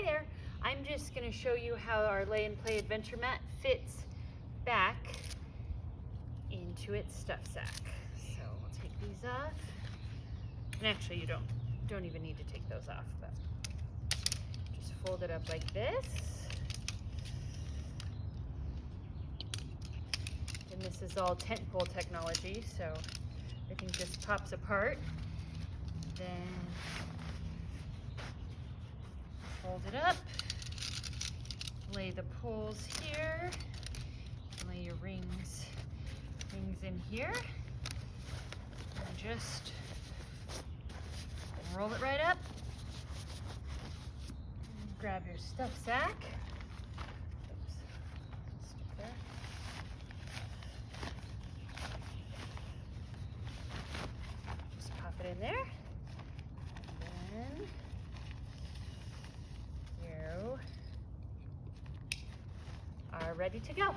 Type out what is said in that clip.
Hi there. I'm just going to show you how our Lay and Play adventure mat fits back into its stuff sack. So we'll take these off. And actually you don't even need to take those off, but just fold it up like this. And this is all tent pole technology, so everything just pops apart. Then fold it up, lay the poles here, lay your rings in here, and just roll it right up. And grab your stuff sack. Oops, stick there. Just pop it in there. And then you are ready to go.